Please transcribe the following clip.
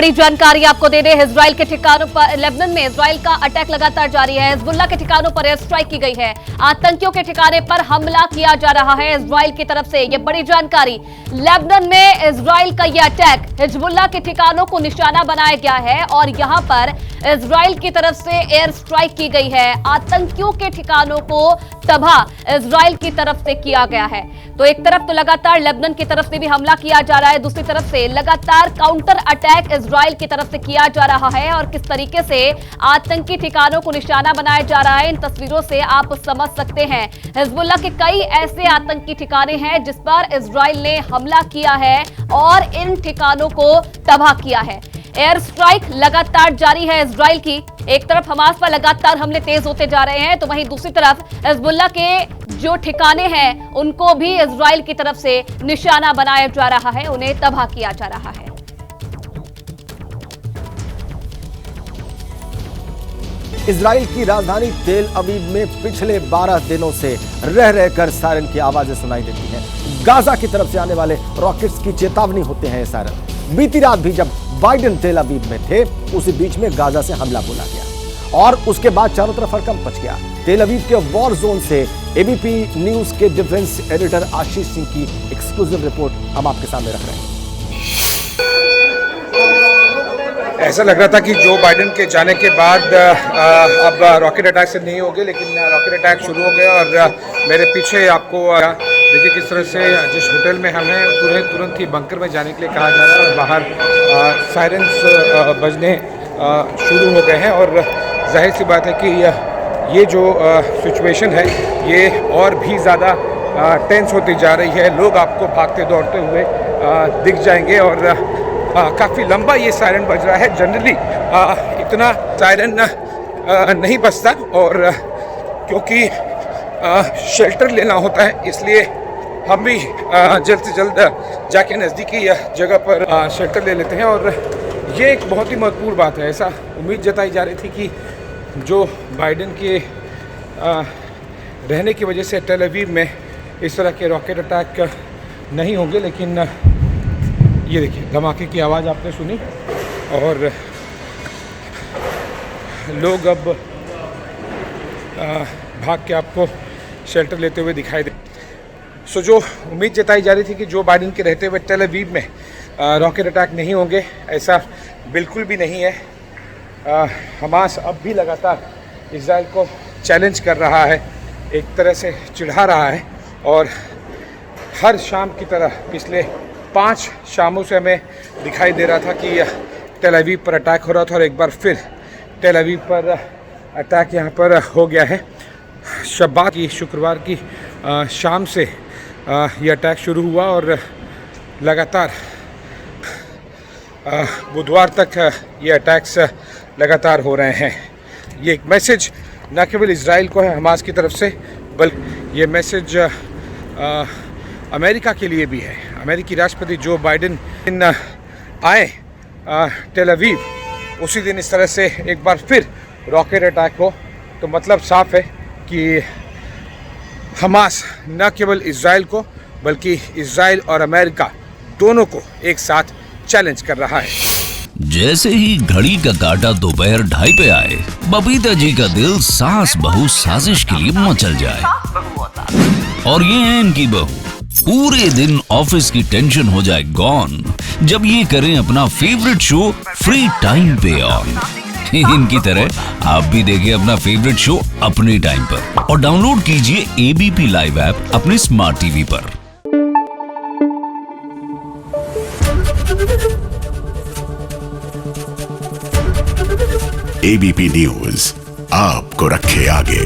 बड़ी जानकारी आपको दे दें, इजराइल के ठिकानों पर, लेबनान में इजराइल का अटैक लगातार जारी है। हिजबुल्लाह के ठिकानों पर एयर स्ट्राइक की गई है। आतंकियों के ठिकाने पर हमला किया जा रहा है इजराइल की तरफ से। यह बड़ी जानकारी, लेबनान में इजराइल का यह अटैक, हिजबुल्लाह के ठिकानों को निशाना बनाया गया है और यहां पर इजराइल की तरफ से एयर स्ट्राइक की गई है। आतंकियों के ठिकानों को तबाह इजराइल की तरफ से किया गया है। तो एक तरफ तो लगातार लेबनान की तरफ से भी हमला किया जा रहा है, दूसरी तरफ से लगातार काउंटर अटैक इजराइल की तरफ से किया जा रहा है। और किस तरीके से आतंकी ठिकानों को निशाना बनाया जा रहा है, इन तस्वीरों से आप समझ सकते हैं। हिजबुल्लाह के कई ऐसे आतंकी ठिकाने हैं जिस पर इजराइल ने हमला किया है और इन ठिकानों को तबाह किया है। एयर स्ट्राइक लगातार जारी है इजराइल की। एक तरफ हमास पर लगातार हमले तेज होते जा रहे हैं, तो वहीं दूसरी तरफ हिजबुल्लाह के जो ठिकाने हैं उनको भी इजराइल की तरफ से निशाना बनाया जा रहा है, उन्हें तबाह किया जा रहा है। इजराइल की राजधानी तेल अवीव में पिछले 12 दिनों से रह रहकर सायरन की आवाजें सुनाई देती हैं। गाजा की तरफ से आने वाले रॉकेट्स की चेतावनी होते हैं ये सायरन। बीती रात भी जब बाइडेन तेल अवीव में थे, उसी बीच में गाजा से हमला बोला गया और उसके बाद चारों तरफ हड़कंप मच गया। तेल अवीव के वॉर जोन से एबीपी न्यूज के डिफेंस एडिटर आशीष सिंह की एक्सक्लूसिव रिपोर्ट हम आपके सामने रख रहे हैं। ऐसा लग रहा था कि जो बाइडेन के जाने के बाद अब रॉकेट अटैक से नहीं होंगे, लेकिन रॉकेट अटैक शुरू हो गया। और मेरे पीछे आपको देखिए किस तरह से जिस होटल में हमें तुरंत ही बंकर में जाने के लिए कहा जा रहा है और बाहर सायरन्स बजने शुरू हो गए हैं। और जाहिर सी बात है कि ये जो सिचुएशन है ये और भी ज़्यादा टेंस होती जा रही है। लोग आपको भागते दौड़ते हुए दिख जाएंगे और काफ़ी लंबा ये सायरन बज रहा है। जनरली इतना सायरन नहीं बजता और क्योंकि शेल्टर लेना होता है, इसलिए हम भी जल्द से जल्द जाके नज़दीकी जगह पर शेल्टर ले लेते हैं। और ये एक बहुत ही महत्वपूर्ण बात है। ऐसा उम्मीद जताई जा रही थी कि जो बाइडेन के रहने की वजह से टेल अवीव में इस तरह के रॉकेट अटैक नहीं होंगे, लेकिन ये देखिए धमाके की आवाज़ आपने सुनी और लोग अब भाग के आपको शेल्टर लेते हुए दिखाई दे। सो जो उम्मीद जताई जा रही थी कि जो बाइडेन के रहते हुए टेल अवीव में रॉकेट अटैक नहीं होंगे, ऐसा बिल्कुल भी नहीं है। हमास अब भी लगातार इजराइल को चैलेंज कर रहा है, एक तरह से चिढ़ा रहा है। और हर शाम की तरह पिछले 5 शामों से हमें दिखाई दे रहा था कि टेल अवीव पर अटैक हो रहा था और एक बार फिर टेल अवीव पर अटैक यहाँ पर हो गया है। शब्बात की शुक्रवार की शाम से ये अटैक शुरू हुआ और लगातार बुधवार तक ये अटैक्स लगातार हो रहे हैं। ये एक मैसेज न केवल इजराइल को है हमास की तरफ से, बल्कि ये मैसेज अमेरिका के लिए भी है। अमेरिकी राष्ट्रपति जो बाइडेन आए टेल अवीव, उसी दिन इस तरह से एक बार फिर रॉकेट अटैक हो, तो मतलब साफ है कि हमास न केवल इजराइल को बल्कि इजराइल और अमेरिका दोनों को एक साथ चैलेंज कर रहा है। जैसे ही घड़ी का काटा दोपहर 2:30 पे आए, बबीता जी का दिल सास बहू साजिश के लिए मचल जाए। और ये है इनकी बहू, पूरे दिन ऑफिस की टेंशन हो जाए गॉन जब ये करें अपना फेवरेट शो फ्री टाइम पे ऑन। इनकी तरह आप भी देखिए अपना फेवरेट शो अपने टाइम पर और डाउनलोड कीजिए एबीपी लाइव ऐप अपने स्मार्ट टीवी पर। एबीपी न्यूज आपको रखे आगे।